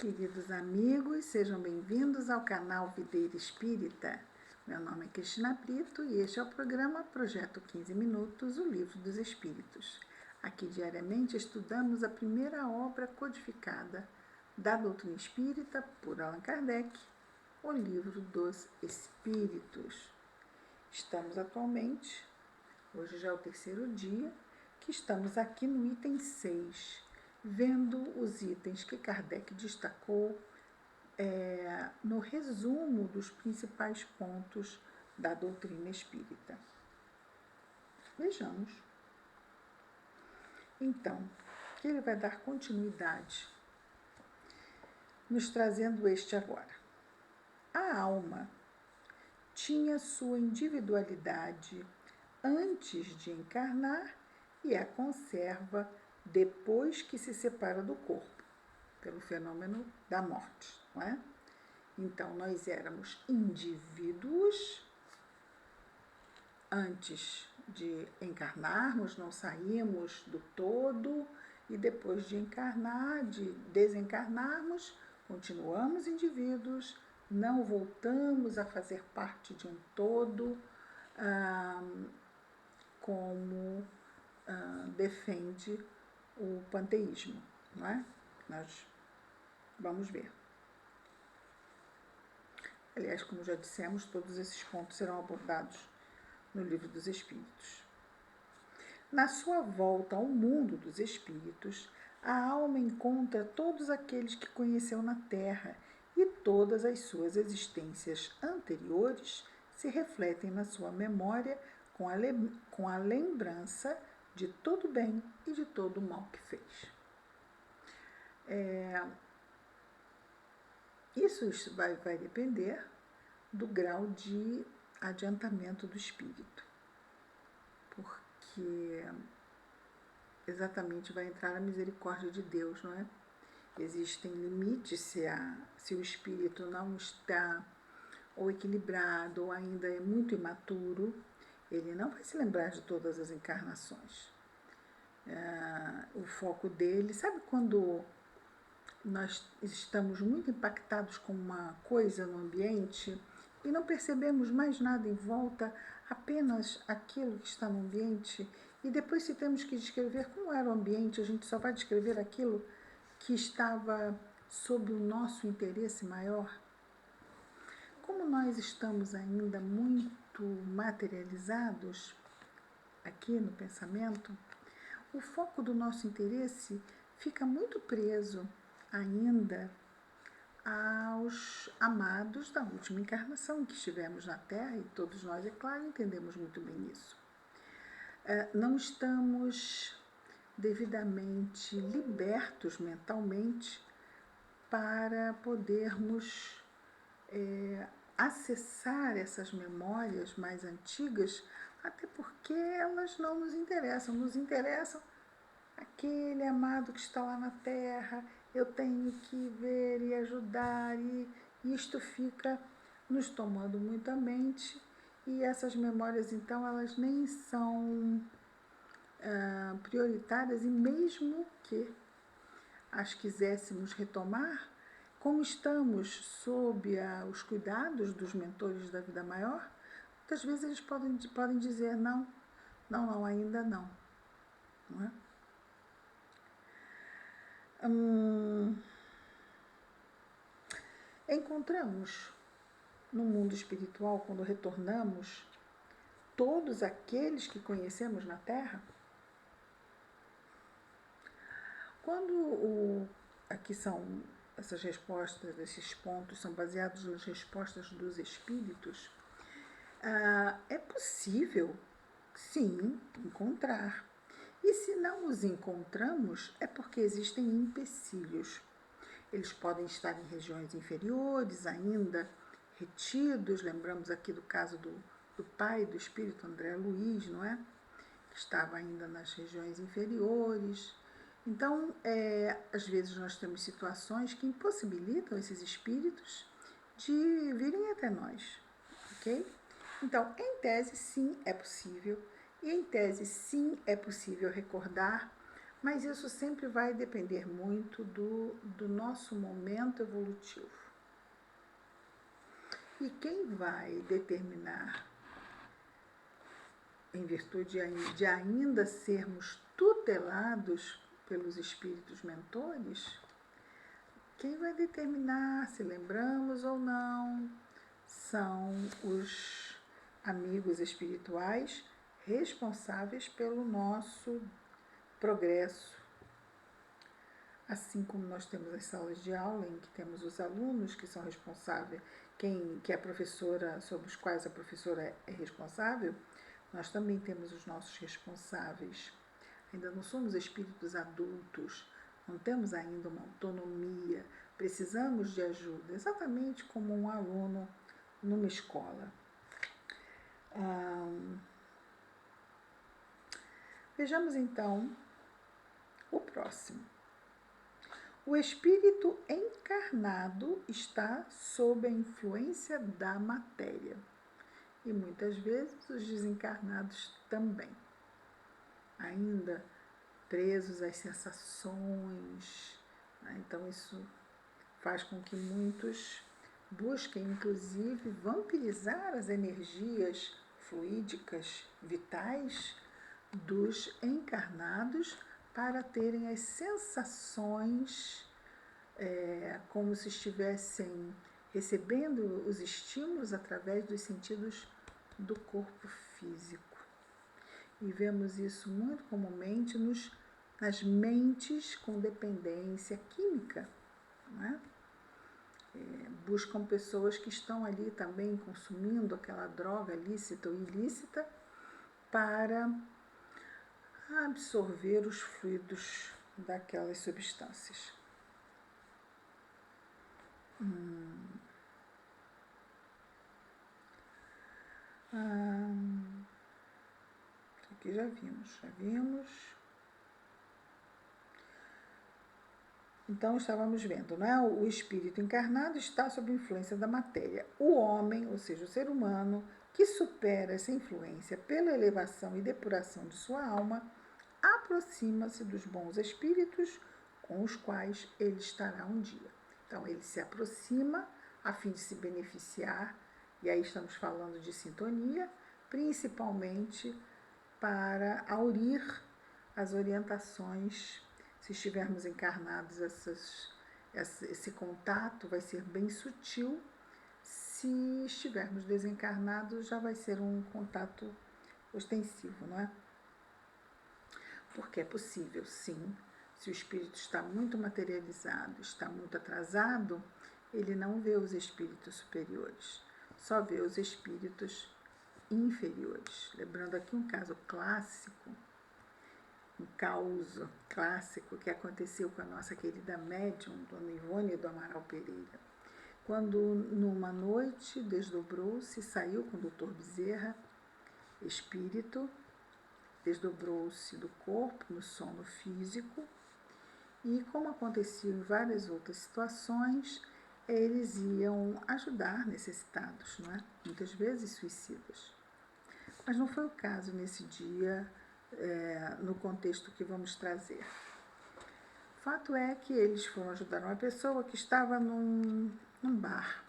Queridos amigos, sejam bem-vindos ao canal Videira Espírita. Meu nome é Cristina Brito e este é o programa Projeto 15 Minutos, o Livro dos Espíritos. Aqui diariamente estudamos a primeira obra codificada da doutrina espírita por Allan Kardec, o Livro dos Espíritos. Estamos atualmente, hoje já é o terceiro dia, que estamos aqui no item 6, vendo os itens que Kardec destacou no resumo dos principais pontos da doutrina espírita. Vejamos. Então, que ele vai dar continuidade, nos trazendo este agora. A alma tinha sua individualidade antes de encarnar e a conserva depois que se separa do corpo, pelo fenômeno da morte, não é? Então, nós éramos indivíduos antes de encarnarmos, não saímos do todo, e depois de encarnar, de desencarnarmos, continuamos indivíduos, não voltamos a fazer parte de um todo, como defende o panteísmo, não é? Nós vamos ver. Aliás, como já dissemos, todos esses pontos serão abordados no Livro dos Espíritos. Na sua volta ao mundo dos espíritos, a alma encontra todos aqueles que conheceu na Terra e todas as suas existências anteriores se refletem na sua memória com a lembrança de todo o bem e de todo o mal que fez. Isso vai depender do grau de adiantamento do espírito, porque exatamente vai entrar a misericórdia de Deus, não é? Existem limites se o espírito não está ou equilibrado ou ainda é muito imaturo, ele não vai se lembrar de todas as encarnações. O foco dele, sabe quando nós estamos muito impactados com uma coisa no ambiente e não percebemos mais nada em volta, apenas aquilo que está no ambiente, e depois, se temos que descrever como era o ambiente, a gente só vai descrever aquilo que estava sob o nosso interesse maior? Como nós estamos ainda muito materializados aqui no pensamento, o foco do nosso interesse fica muito preso ainda aos amados da última encarnação em que estivemos na Terra, e todos nós, é claro, entendemos muito bem isso. Não estamos devidamente libertos mentalmente para podermos acessar essas memórias mais antigas, até porque elas não nos interessam aquele amado que está lá na Terra, eu tenho que ver e ajudar, e isto fica nos tomando muita mente, e essas memórias, então, elas nem são prioritárias, e mesmo que as quiséssemos retomar, como estamos sob os cuidados dos mentores da vida maior, muitas vezes eles podem dizer não, ainda não é? Encontramos no mundo espiritual, quando retornamos, todos aqueles que conhecemos na Terra? Quando aqui são essas respostas, esses pontos são baseados nas respostas dos espíritos, é possível, sim, encontrar. E se não os encontramos, é porque existem empecilhos. Eles podem estar em regiões inferiores, ainda retidos. Lembramos aqui do caso do pai do espírito, André Luiz, não é? Que estava ainda nas regiões inferiores. Então, às vezes nós temos situações que impossibilitam esses espíritos de virem até nós, ok? Então, em tese, sim, é possível, e em tese, sim, é possível recordar Mas isso sempre vai depender muito do nosso momento evolutivo. E quem vai determinar, em virtude de ainda sermos tutelados pelos espíritos mentores, quem vai determinar se lembramos ou não são os amigos espirituais responsáveis pelo nosso progresso. Assim como nós temos as salas de aula em que temos os alunos que são responsáveis, que é a professora, sobre os quais a professora é responsável, nós também temos os nossos responsáveis. Ainda não somos espíritos adultos, não temos ainda uma autonomia, precisamos de ajuda, exatamente como um aluno numa escola. Vejamos então o próximo. O espírito encarnado está sob a influência da matéria. E muitas vezes os desencarnados também. Ainda presos às sensações. Então isso faz com que muitos busquem, inclusive, vampirizar as energias fluídicas, vitais dos encarnados para terem as sensações como se estivessem recebendo os estímulos através dos sentidos do corpo físico. E vemos isso muito comumente nas mentes com dependência química. Não é? Buscam pessoas que estão ali também consumindo aquela droga lícita ou ilícita para absorver os fluidos daquelas substâncias. Aqui já vimos. Então, estávamos vendo, não é? O espírito encarnado está sob influência da matéria. O homem, ou seja, o ser humano, que supera essa influência pela elevação e depuração de sua alma, aproxima-se dos bons espíritos com os quais ele estará um dia. Então, ele se aproxima a fim de se beneficiar, e aí estamos falando de sintonia, principalmente para aurir as orientações. Se estivermos encarnados, esse contato vai ser bem sutil. Se estivermos desencarnados, já vai ser um contato ostensivo, não é? Porque é possível, sim. Se o espírito está muito materializado, está muito atrasado, ele não vê os espíritos superiores, só vê os espíritos inferiores. Lembrando aqui um caso clássico, um caso clássico que aconteceu com a nossa querida médium, Dona Ivone do Amaral Pereira, quando numa noite desdobrou-se, saiu com o Dr. Bezerra, espírito, desdobrou-se do corpo no sono físico, e como acontecia em várias outras situações, eles iam ajudar necessitados, não é? Muitas vezes suicidas. Mas não foi o caso nesse dia, no contexto que vamos trazer. O fato é que eles foram ajudar uma pessoa que estava num bar.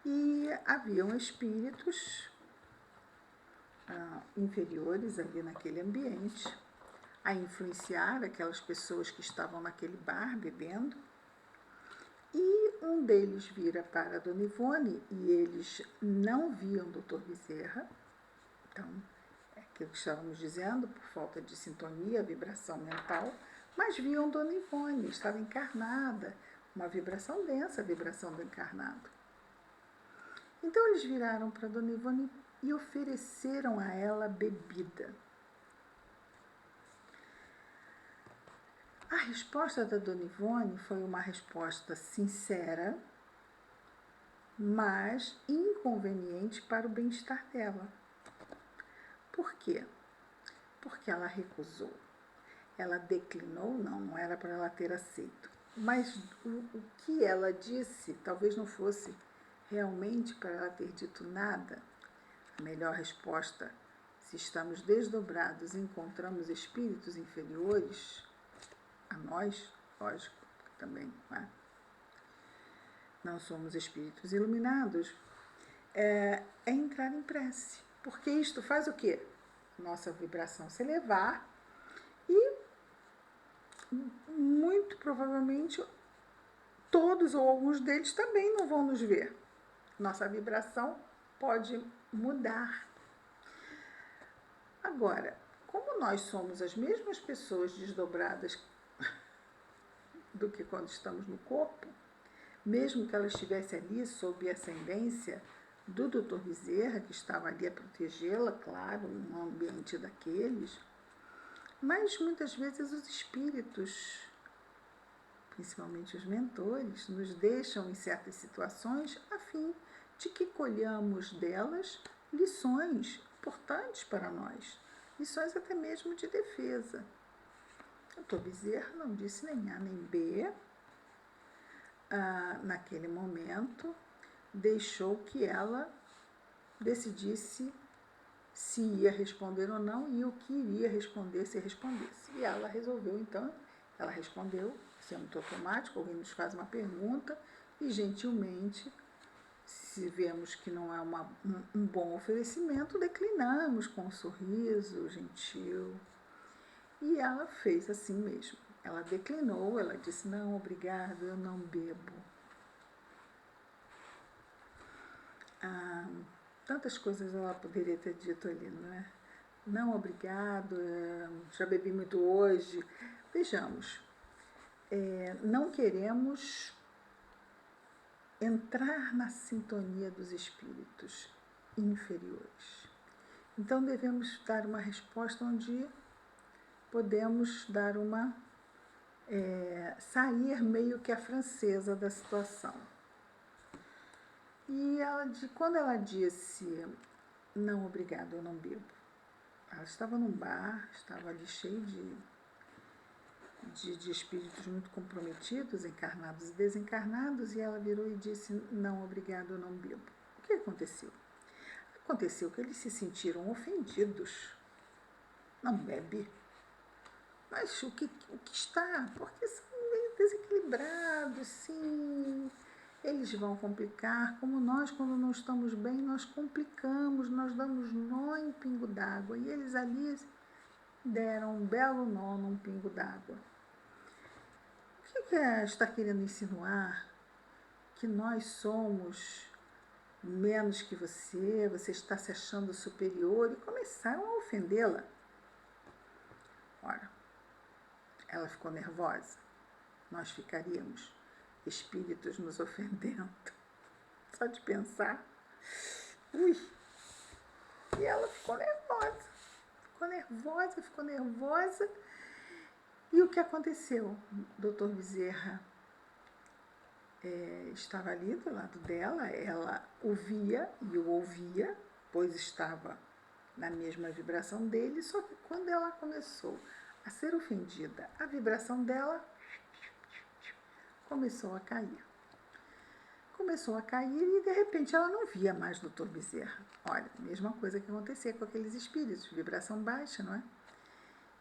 E haviam espíritos inferiores ali naquele ambiente, a influenciar aquelas pessoas que estavam naquele bar bebendo. E um deles vira para a Dona Ivone, e eles não viam o Dr. Bezerra. Então, é aquilo que estávamos dizendo, por falta de sintonia, vibração mental, mas viam Dona Ivone, estava encarnada, uma vibração densa, a vibração do encarnado. Então eles viraram para a Dona Ivone e ofereceram a ela bebida. A resposta da Dona Ivone foi uma resposta sincera, mas inconveniente para o bem-estar dela. Por quê? Porque ela recusou. Ela declinou, não era para ela ter aceito. Mas o que ela disse talvez não fosse realmente para ela ter dito nada. A melhor resposta se estamos desdobrados e encontramos espíritos inferiores a nós, lógico, também não somos espíritos iluminados, é entrar em prece. Porque isto faz o quê? Nossa vibração se elevar e muito provavelmente todos ou alguns deles também não vão nos ver. Nossa vibração pode mudar. Agora, como nós somos as mesmas pessoas desdobradas do que quando estamos no corpo, mesmo que ela estivesse ali sob a ascendência do Dr. Bezerra, que estava ali a protegê-la, claro, num ambiente daqueles, mas muitas vezes os espíritos, principalmente os mentores, nos deixam em certas situações a fim de que colhamos delas lições importantes para nós, lições até mesmo de defesa. O Dr. Bezerra não disse nem A nem B, naquele momento, deixou que ela decidisse se ia responder ou não e o que iria responder se respondesse. E ela resolveu, então, ela respondeu, isso é muito automático, alguém nos faz uma pergunta e, gentilmente, se vemos que não é um bom oferecimento, declinamos com um sorriso gentil. E ela fez assim mesmo. Ela declinou, ela disse, não, obrigado, eu não bebo. Tantas coisas ela poderia ter dito ali, não é? Não, obrigado, já bebi muito hoje. Vejamos, não queremos entrar na sintonia dos espíritos inferiores. Então devemos dar uma resposta onde podemos dar sair meio que a francesa da situação. E quando ela disse, não, obrigado, eu não bebo, ela estava num bar, estava ali cheio de espíritos muito comprometidos, encarnados e desencarnados, e ela virou e disse, não, obrigado, eu não bebo. O que aconteceu? Aconteceu que eles se sentiram ofendidos. Não bebe? Mas o que está? Porque são meio desequilibrados, sim. Eles vão complicar, como nós, quando não estamos bem, nós complicamos, nós damos nó em pingo d'água. E eles ali deram um belo nó num pingo d'água. O que está querendo insinuar? Que nós somos menos que você está se achando superior, e começaram a ofendê-la. Ora, ela ficou nervosa, nós ficaríamos, espíritos nos ofendendo, só de pensar. Ui! E ela ficou nervosa. E o que aconteceu? O Dr. Bezerra estava ali do lado dela, ela o via e o ouvia, pois estava na mesma vibração dele, só que quando ela começou a ser ofendida, a vibração dela começou a cair. E de repente ela não via mais o Dr. Bezerra. Olha, mesma coisa que acontecia com aqueles espíritos, vibração baixa, não é?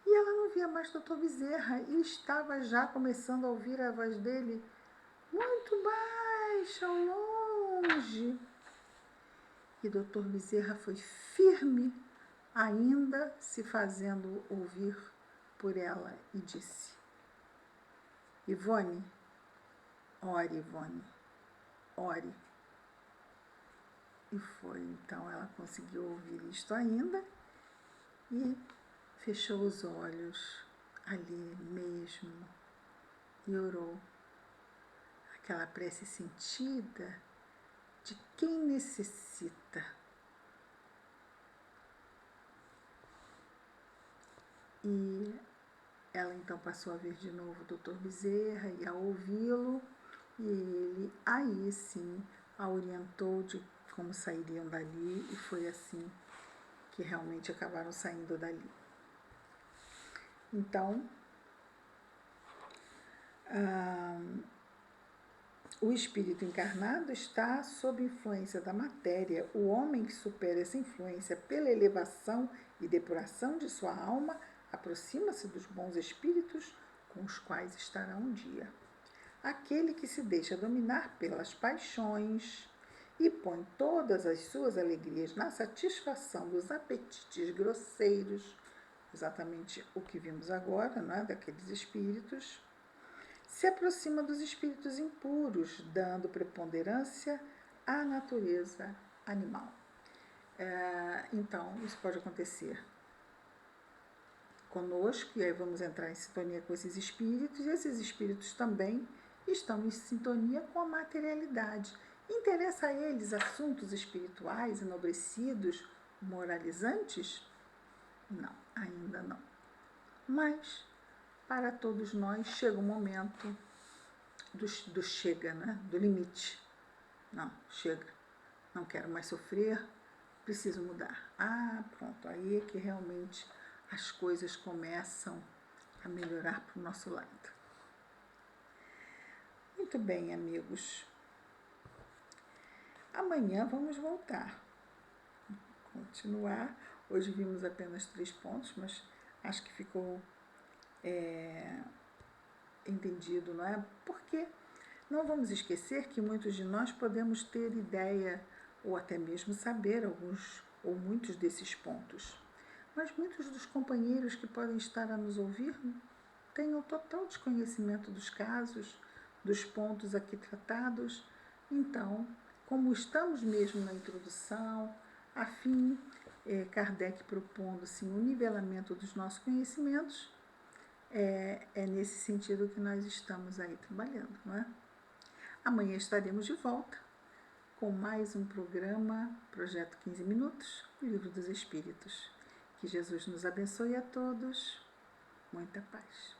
E ela não via mais o Dr. Bezerra e estava já começando a ouvir a voz dele muito baixa, ao longe. E o Dr. Bezerra foi firme, ainda se fazendo ouvir por ela, e disse, Ivone, ore, Ivone, ore. E foi, então ela conseguiu ouvir isto ainda e fechou os olhos ali mesmo e orou. Aquela prece sentida de quem necessita. E ela então passou a ver de novo o Dr. Bezerra e a ouvi-lo, e ele aí sim a orientou de como sairiam dali, e foi assim que realmente acabaram saindo dali. Então, o espírito encarnado está sob influência da matéria. O homem que supera essa influência pela elevação e depuração de sua alma, aproxima-se dos bons espíritos com os quais estará um dia. Aquele que se deixa dominar pelas paixões e põe todas as suas alegrias na satisfação dos apetites grosseiros, exatamente o que vimos agora, não é? Daqueles espíritos, se aproxima dos espíritos impuros, dando preponderância à natureza animal. Então, isso pode acontecer conosco, e aí vamos entrar em sintonia com esses espíritos, e esses espíritos também estão em sintonia com a materialidade. Interessa a eles assuntos espirituais, enobrecidos, moralizantes? Não, ainda não. Mas, para todos nós, chega o momento do chega, né? Do limite. Não, chega. Não quero mais sofrer, preciso mudar. Pronto, aí é que realmente as coisas começam a melhorar para o nosso lado. Muito bem, amigos. Amanhã vamos voltar. Continuar. Hoje vimos apenas 3 pontos, mas acho que ficou entendido, não é? Porque não vamos esquecer que muitos de nós podemos ter ideia ou até mesmo saber alguns ou muitos desses pontos. Mas muitos dos companheiros que podem estar a nos ouvir têm o total desconhecimento dos casos, dos pontos aqui tratados. Então, como estamos mesmo na introdução, a fim, Kardec propondo-se um nivelamento dos nossos conhecimentos, é nesse sentido que nós estamos aí trabalhando, não é? Amanhã estaremos de volta com mais um programa, Projeto 15 Minutos, o Livro dos Espíritos. Que Jesus nos abençoe a todos. Muita paz.